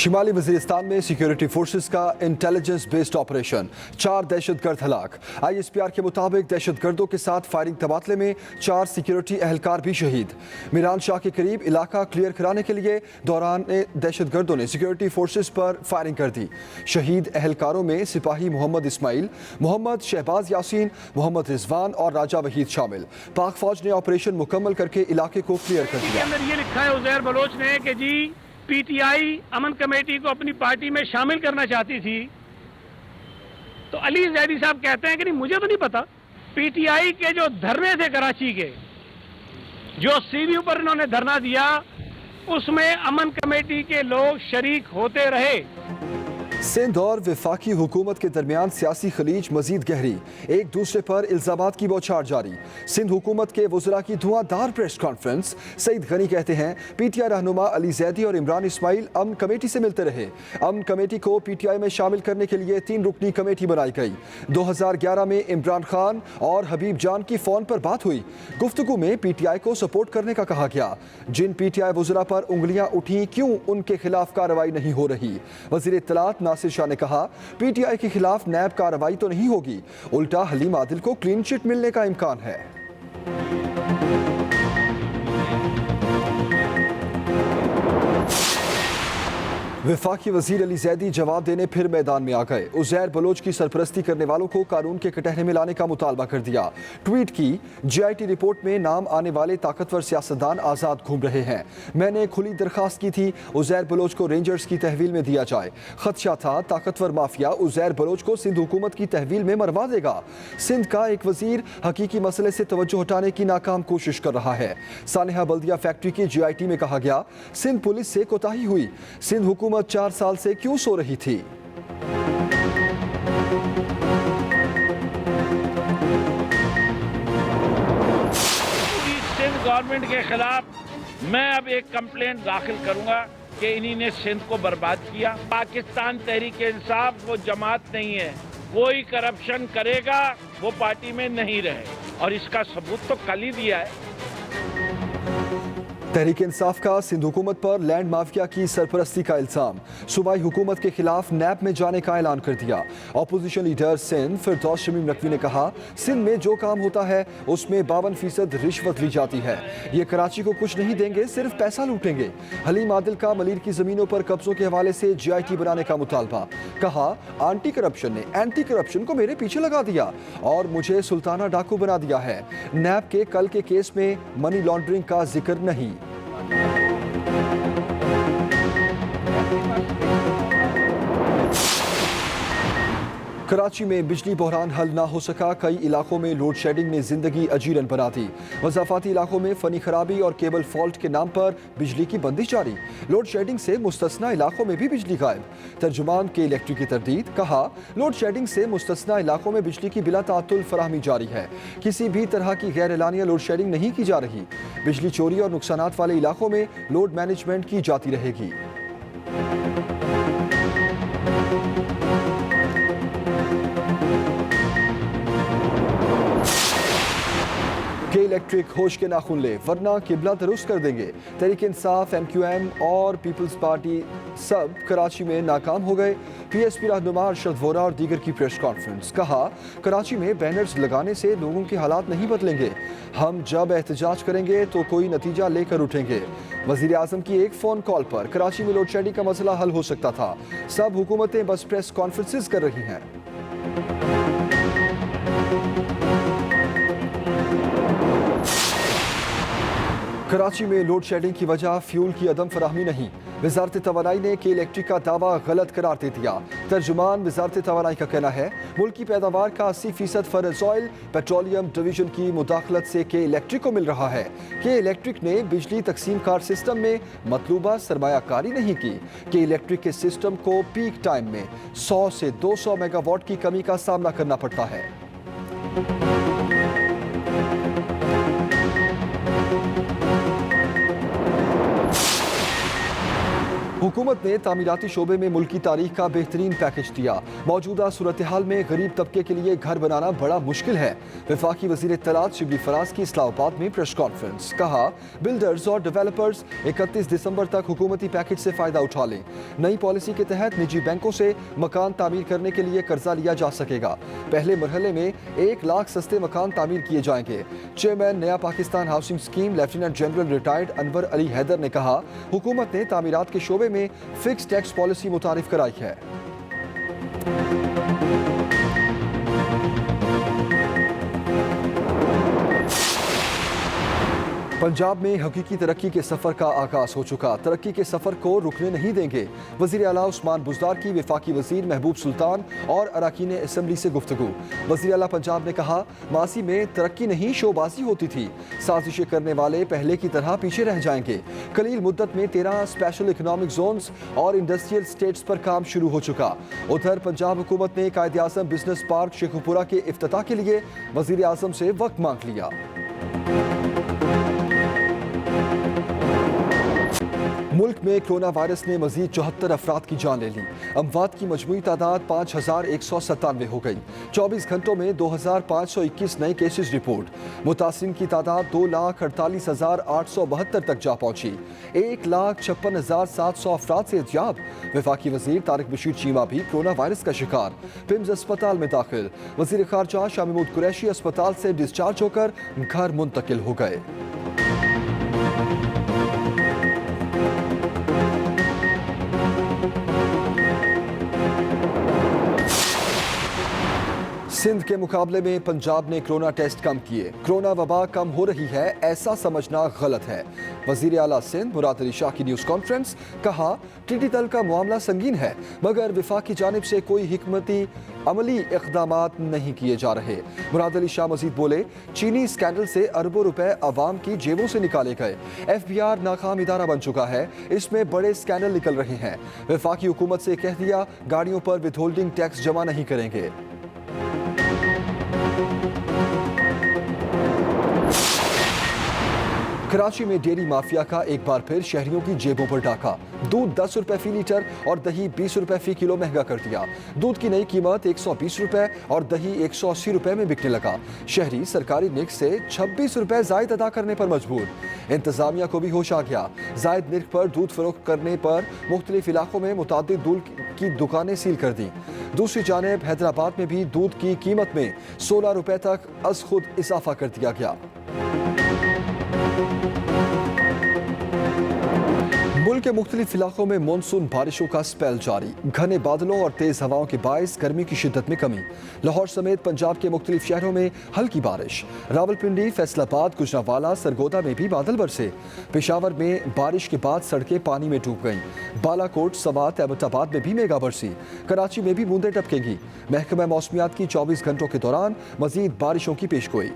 शिमाली वजीरिस्तान में security forces का intelligence based operation, 4 दहशतगर्द हलाक। ISPR के मुताबिक दहशतगर्दों के साथ फायरिंग तबादले में 4 सिक्योरिटी एहलकार भी शहीद। मीरान शाह के करीब इलाका क्लियर कराने के लिए दौरान दहशतगर्दों ने सिक्योरिटी फोर्सेस पर फायरिंग कर दी। शहीद एहलकारों में सिपाही मोहम्मद इस्माइल, मोहम्मद शहबाज यासीन, मोहम्मद रिजवान और राजा वहीद शामिल। पाक फौज ने ऑपरेशन मुकम्मल करके इलाके को क्लियर कर दिया। अंदर ये लिखा है उजैर बलोच ने कि जी PTI अमन कमेटी को अपनी पार्टी में शामिल करना चाहती थी। तो अली जैदी साहब कहते हैं कि नहीं, मुझे तो नहीं पता। PTI के जो धरने थे कराची के, जो सीढ़ियों पर इन्होंने धरना दिया, उसमें अमन कमेटी के लोग शरीक होते रहे। सिंध और वफाकी हुकूमत के दरमियान सियासी खलीज मजीद गहरी, एक दूसरे पर इल्जामात की बौछार जारी। सिंध हुकूमत के वज़रा की धुआंधार प्रेस कॉन्फ्रेंस। सईद गनी कहते हैं PTI रहनुमा अली जैदी और इमरान इस्माइल अमन कमेटी से मिलते रहे। अमन कमेटी को PTI में शामिल करने के लिए 3 रुकनी कमेटी बनाई गई। 2011 में इमरान खान और हबीब जान की फ़ोन पर बात हुई। गुफ्तगू में PTI को सपोर्ट करने का कहा गया। जिन PTI वज़रा पर उंगलियां उठी, क्यों उनके खिलाफ कार्रवाई नहीं हो रही? वज़ीर इत्तलात नासिर शाह ने कहा PTI के खिलाफ नैब कार्रवाई तो नहीं होगी, उल्टा हलीम आदिल को क्लीन चिट मिलने का इम्कान है। वफाकी वजीर अली जैदी जवाब देने फिर मैदान में आ गए। उजैर बलोच की सरपरस्ती करने वालों को कानून के कटहरे में लाने का मुतालबा कर दिया। ट्वीट की, GIT रिपोर्ट में नाम आने वाले ताकतवर सियासतदान आज़ाद घूम रहे हैं। मैंने खुली दरखास्त की थी उजैर बलोच को रेंजर्स की तहवील में दिया जाए। खदशा था ताकतवर माफिया उजैर बलोच को सिंध हुकूमत की तहवील में मरवा देगा। सिंध का एक वजीर हकीकी मसले से तवज्जो हटाने की नाकाम कोशिश कर रहा है। सानेहा बल्दिया फैक्ट्री की GIT में कहा गया, सिंध पुलिस से कोताही हुई। सिंध हुकूमत 4 साल से क्यों सो रही थी? सिंध गवर्नमेंट के खिलाफ मैं अब एक कंप्लेंट दाखिल करूंगा कि इन्हीं ने सिंध को बर्बाद किया। पाकिस्तान तहरीक इंसाफ वो जमात नहीं है, कोई करप्शन करेगा वो पार्टी में नहीं रहे, और इसका सबूत तो कल ही दिया है। तहरीक इंसाफ का सिंध हुकूमत पर लैंड माफिया की सरपरस्ती का इल्जाम। सूबाई हुकूमत के खिलाफ नैब में जाने का ऐलान कर दिया। अपोजिशन लीडर सिंध फिरदौस शमीम नकवी ने कहा, सिंध में जो काम होता है उसमें 52% रिश्वत ली जाती है। ये कराची को कुछ नहीं देंगे, सिर्फ पैसा लूटेंगे। हलीम आदिल का मलिर की जमीनों पर कब्जों के हवाले से GIT बनाने का मुतालबा। कहा, एंटी करप्शन ने एंटी करप्शन को मेरे पीछे लगा दिया और मुझे सुल्ताना डाकू बना दिया है। नैब के कल के केस में मनी लॉन्ड्रिंग का जिक्र नहीं। कराची में बिजली बहरान हल ना हो सका। कई इलाकों में लोड शेडिंग ने जिंदगी अजीरन बना दी। वज़ाफाती इलाकों में फनी खराबी और केबल फॉल्ट के नाम पर बिजली की बंदिश जारी। लोड शेडिंग से मुस्तस्ना इलाकों में भी बिजली गायब। तर्जुमान के इलेक्ट्रिक की तरदीद। कहा, लोड शेडिंग से मुस्तस्ना इलाकों में बिजली की बिला तातुल फराहमी जारी है। किसी भी तरह की गैर एलानिया लोड शेडिंग नहीं की जा रही। बिजली चोरी और नुकसानात वाले इलाकों में लोड मैनेजमेंट की जाती रहेगी। के इलेक्ट्रिक होश के नाखून ले, वरना किबला दुरुस्त कर देंगे। तहरीक इंसाफ, MQM और पीपल्स पार्टी सब कराची में नाकाम हो गए। PSP रहनुमा अरशद वोरा और दीगर की प्रेस कॉन्फ्रेंस। कहा, कराची में बैनर्स लगाने से लोगों के हालात नहीं बदलेंगे। हम जब एहतजाज करेंगे तो कोई नतीजा लेकर उठेंगे। वजीर आजम की एक फ़ोन कॉल पर कराची में लोड शेडिंग का मसला हल हो सकता था। सब हुकूमतें बस प्रेस कॉन्फ्रेंसेस कर रही हैं। कराची में लोड शेडिंग की वजह फ्यूल की अदम फराहमी नहीं। वजारत तवानाई ने के इलेक्ट्रिक का दावा गलत करार दे दिया। तर्जुमान वजारत तवानाई का कहना है, मुल्क की पैदावार का 80% फर्ज ऑयल पेट्रोलियम डिवीजन की मुदाखलत से के इलेक्ट्रिक को मिल रहा है। के इलेक्ट्रिक ने बिजली तकसीम कार सिस्टम में मतलूबा सरमायाकारी नहीं की। के इलेक्ट्रिक के सिस्टम को पीक टाइम में 100 से 200 मेगावाट की कमी का सामना करना पड़ता है। हुकूमत ने तामीराती शोबे में मुल्क की तारीख का बेहतरीन पैकेज दिया। मौजूदा सूरत हाल में गरीब तबके के लिए घर बनाना बड़ा मुश्किल है। वफाकी वजीर इत्तलात शिबली फराज की इस्लामाबाद में प्रेस कॉन्फ्रेंस। कहा, बिल्डर्स और डेवलपर्स 31 दिसंबर तक हुकूमती पैकेज से फायदा उठा लें। नई पॉलिसी के तहत निजी बैंकों से मकान तामीर करने के लिए कर्जा लिया जा सकेगा। पहले मरहले में 1 लाख सस्ते मकान तामीर किए जाएंगे। Chairman Naya Pakistan Housing Scheme lieutenant general retired Anwar Ali Haider ने कहा, हुकूमत ने तामीरात के शोबे में फिक्स टैक्स पॉलिसी मुतारिफ कराई है। पंजाब में हकीकी तरक्की के सफर का आगाज हो चुका। तरक्की के सफर को रुकने नहीं देंगे। वजीर आला उस्मान बुज़दार की वफाकी वजीर महबूब सुल्तान और अरकान असम्बली से गुफ्तगू। वजीर आला पंजाब ने कहा, माजी में तरक्की नहीं शोबाजी होती थी। साजिशें करने वाले पहले की तरह पीछे रह जाएंगे। कलील मुद्दत में 13 स्पेशल इकनॉमिक जोन्स और इंडस्ट्रियल स्टेट्स पर काम शुरू हो चुका। उधर पंजाब हुकूमत ने कायदे आज़म बिजनेस पार्क शेखुपुरा के इफ्तिताह के लिए वजीर आज़म से वक्त मांग लिया। मुल्क में कोरोना वायरस ने मजीद 74 अफराद की जान ले ली। अमवात की मजमूई तादाद 5197 हो गई। 24 घंटों में 2521 नए केसेस रिपोर्ट। मुतासिरीन की तादाद 2,48,872 तक जा पहुंची। 1,56,700 अफराद से एहतियाब। वफाकी वजीर तारिक बशीर चीमा भी कोरोना वायरस का शिकार, पिम्स अस्पताल में दाखिल। वजीर खारजा शाह महमूद कुरैशी अस्पताल से डिस्चार्ज होकर घर मुंतकिल हो गए। सिंध के मुकाबले में पंजाब ने कोरोना टेस्ट कम किए। कोरोना वबा कम हो रही है ऐसा समझना गलत है। वजीर आला सिंध मुराद अली शाह की न्यूज़ कॉन्फ्रेंस। कहा, टिड्डी दल का मामला संगीन है मगर वफाक की जानिब से कोई हिकमती अमली इक़दामात नहीं किए जा रहे। मुराद अली शाह मजीद बोले, चीनी स्कैंडल से अरबों रुपए अवाम की जेबों से निकाले गए। FBI नाकाम इदारा बन चुका है, इसमें बड़े स्कैंडल निकल रहे हैं। वफाकी हुकूमत से कह दिया, गाड़ियों पर विथहोल्डिंग टैक्स जमा नहीं करेंगे। कराची में डेयरी माफिया का एक बार फिर शहरियों की जेबों पर डाका। दूध 10 रुपए फी लीटर और दही 20 रुपए फी किलो महंगा कर दिया। दूध की नई कीमत 120 रुपए और दही 180 रुपए में बिकने लगा। शहरी सरकारी निक से 26 रुपए जायद अदा करने पर मजबूर। इंतजामिया को भी होश आ गया। जायद निक पर दूध फरोख्त करने पर मुख्तलिफ इलाकों में मुतादिद दूध की दुकानें सील कर दी। दूसरी जानिब हैदराबाद में भी दूध की कीमत में 16 रुपए तक अज खुद इजाफा कर दिया गया। मुल्क के मुख्तलिफ इलाकों में मानसून बारिशों का स्पेल जारी। घने बादलों और तेज हवाओं के बायस गर्मी की शिद्दत में कमी। लाहौर समेत पंजाब के मुख्तलिफ शहरों में हल्की बारिश। रावलपिंडी, फैसलाबाद, गुजरांवाला, सरगोदा में भी बादल बरसे। पेशावर में बारिश के बाद सड़कें पानी में डूब गईं। बालाकोट, सवात, एबटाबाद में भी मेगा बरसी। कराची में भी बूंदें टपकेंगी। महकमा मौसमियात की 24 घंटों के दौरान मजीद बारिशों की पेशगोई।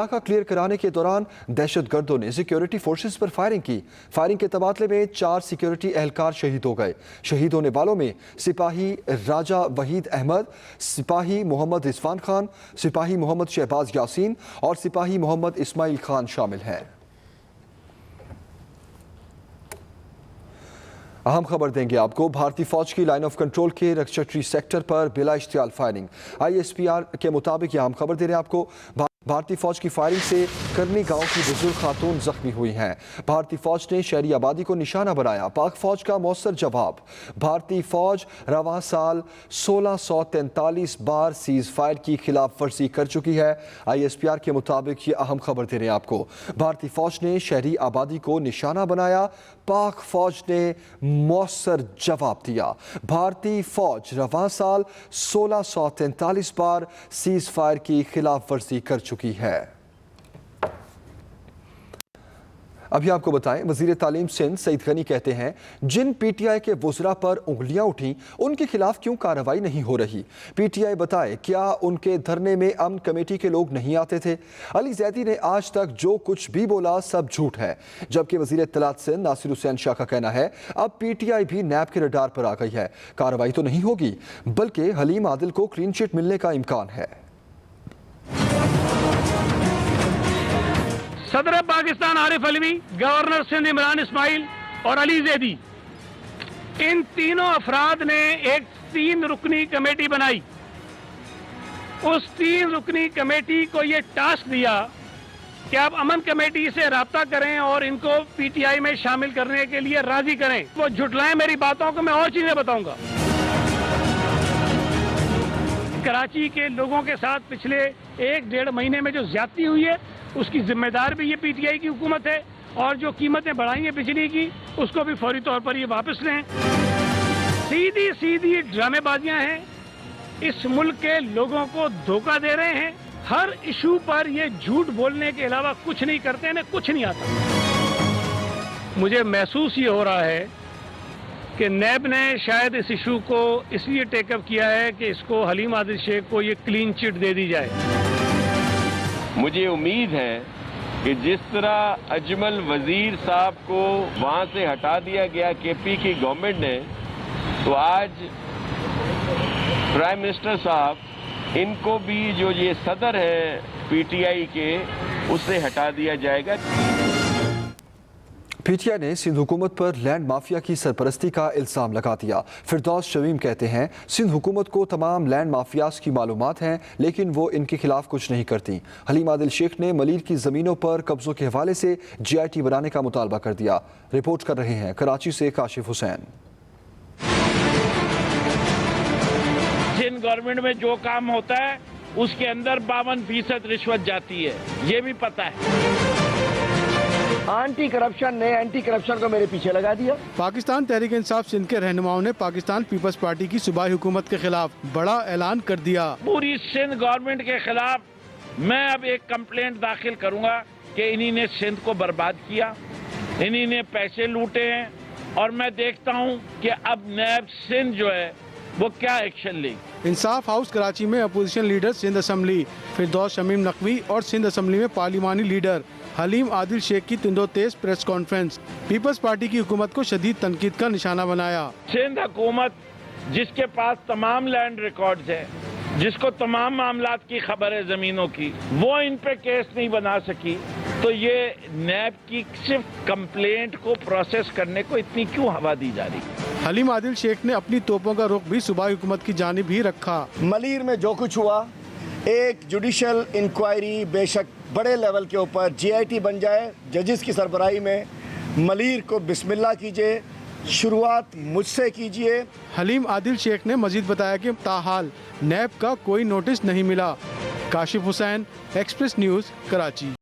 इलाका क्लियर कराने के दौरान दहशतगर्दों ने सिक्योरिटी फोर्सेस पर फायरिंग की। फायरिंग के तबादले में 4 सिक्योरिटी एहलकार शहीद हो गए। शहीद होने वालों में सिपाही राजा वहीद अहमद, सिपाही मोहम्मद रिजवान खान, सिपाही मोहम्मद शहबाज यासीन और सिपाही मोहम्मद इस्माइल खान शामिल हैं। अहम खबर देंगे आपको। भारतीय फौज की लाइन ऑफ कंट्रोल के रक्षत्री सेक्टर पर बिला इश्तियाल फायरिंग। ISPR के मुताबिक यह अहम खबर दे रहे हैं आपको। भारतीय फौज की फायरिंग से करनी गांव की बुजुर्ग खातून जख्मी हुई हैं। भारतीय फौज ने शहरी आबादी को निशाना बनाया। पाक फौज का मौसर जवाब। भारतीय फौज रवा साल 1643 बार सीज फायर की खिलाफ वर्जी कर चुकी है। ISPR के मुताबिक ये अहम खबर दे रहे हैं आपको। भारतीय फौज ने शहरी आबादी को निशाना बनाया। पाक फौज ने मौसर जवाब दिया। भारतीय फौज रवा साल 1643 बार सीज फायर की खिलाफ वर्जी कर चुकी है। अभी आपको बताएं, वजीर तालीम सिंध सईद गनी कहते हैं, जिन PTI के वुज़रा पर उंगलियां उठी उनके खिलाफ क्यों कार्रवाई नहीं हो रही। PTI बताए, क्या उनके धरने में अमन कमेटी के लोग नहीं आते थे। अली जैदी ने आज तक जो कुछ भी बोला सब झूठ है। जबकि वजीर इत्तलात सिंध नासिर हुसैन शाह का कहना है, अब PTI भी नैब के रडार पर आ गई है। कार्रवाई तो नहीं होगी बल्कि हलीम आदिल को क्लीन चिट मिलने का इम्कान है। सदर पाकिस्तान आरिफ अलवी, गवर्नर सिंध इमरान इस्माइल और अली जैदी, इन तीनों अफराद ने एक 3 रुकनी कमेटी बनाई। उस 3 रुकनी कमेटी को ये टास्क दिया कि आप अमन कमेटी से राब्ता करें और इनको पीटीआई में शामिल करने के लिए राजी करें। वो झुटलाएं मेरी बातों को, मैं और चीजें बताऊंगा। कराची के लोगों के साथ पिछले 1-1.5 महीने में जो ज्यादती हुई है उसकी जिम्मेदार भी ये पीटीआई की हुकूमत है, और जो कीमतें बढ़ाई हैं बिजली की उसको भी फौरी तौर पर ये वापस लें। सीधी सीधी ड्रामेबाजियां हैं, इस मुल्क के लोगों को धोखा दे रहे हैं। हर इशू पर ये झूठ बोलने के अलावा कुछ नहीं करते हैं, कुछ नहीं आता। मुझे महसूस ये हो रहा है कि नैब ने शायद इस इशू को इसलिए टेकअप किया है कि इसको हलीम आदिल शेख को ये क्लीन चिट दे दी जाए। मुझे उम्मीद है कि जिस तरह अजमल वजीर साहब को वहां से हटा दिया गया केपी की गवर्नमेंट ने, तो आज प्राइम मिनिस्टर साहब इनको भी जो ये सदर है पीटीआई के उससे हटा दिया जाएगा। पीटीआई ने सिंध हुकूमत पर लैंड माफिया की सरपरस्ती का इल्ज़ाम लगा दिया। फिरदौस शमीम कहते हैं सिंध हुकूमत को तमाम लैंड माफियाज की मालूमात हैं, लेकिन वो इनके खिलाफ कुछ नहीं करती। हलीम आदिल शेख ने मलीर की ज़मीनों पर कब्जों के हवाले से GIT बनाने का मुतालबा कर दिया। रिपोर्ट कर रहे हैं कराची से काशिफ हुसैन। सिंध गवर्नमेंट में जो काम होता है उसके अंदर 52% रिश्वत जाती है, ये भी पता है। एंटी करप्शन ने एंटी करप्शन को मेरे पीछे लगा दिया। पाकिस्तान तहरीक इंसाफ सिंध के रहनुमाओं ने पाकिस्तान पीपल्स पार्टी की सूबाई हुकूमत के खिलाफ बड़ा ऐलान कर दिया। पूरी सिंध गवर्नमेंट के खिलाफ मैं अब एक कंप्लेंट दाखिल करूंगा कि इन्हीं ने सिंध को बर्बाद किया, इन्हीं ने पैसे लूटे हैं, और मैं देखता हूं कि अब नैब सिंध जो है वो क्या एक्शन लेगी। इंसाफ हाउस कराची में अपोजिशन लीडर सिंध असम्बली फिरदौस शमीम नकवी और सिंध असम्बली में पार्लिमानी लीडर हलीम आदिल शेख की तिंदो-तेज प्रेस कॉन्फ्रेंस पीपल्स पार्टी की हुकूमत को शदीद तनकीद का निशाना बनाया। सिंध हुकूमत जिसके पास तमाम लैंड रिकॉर्ड्स है, जिसको तमाम मामलात की खबर है जमीनों की, वो इन पे केस नहीं बना सकी, तो ये नैब की सिर्फ कंप्लेंट को प्रोसेस करने को इतनी क्यों हवा दी जा रही? हलीम आदिल शेख ने अपनी तोपों का रुख भी सूबाई हुकूमत की जानिब ही रखा। मलीर में जो कुछ हुआ, एक जुडिशल इंक्वायरी बेशक बड़े लेवल के ऊपर GIT बन जाए, जजेस की सरबराही में मलीर को बिस्मिल्लाह कीजिए, शुरुआत मुझसे कीजिए। हलीम आदिल शेख ने मजीद बताया कि ताहाल नैब का कोई नोटिस नहीं मिला। Kashif Hussain, express news, Karachi.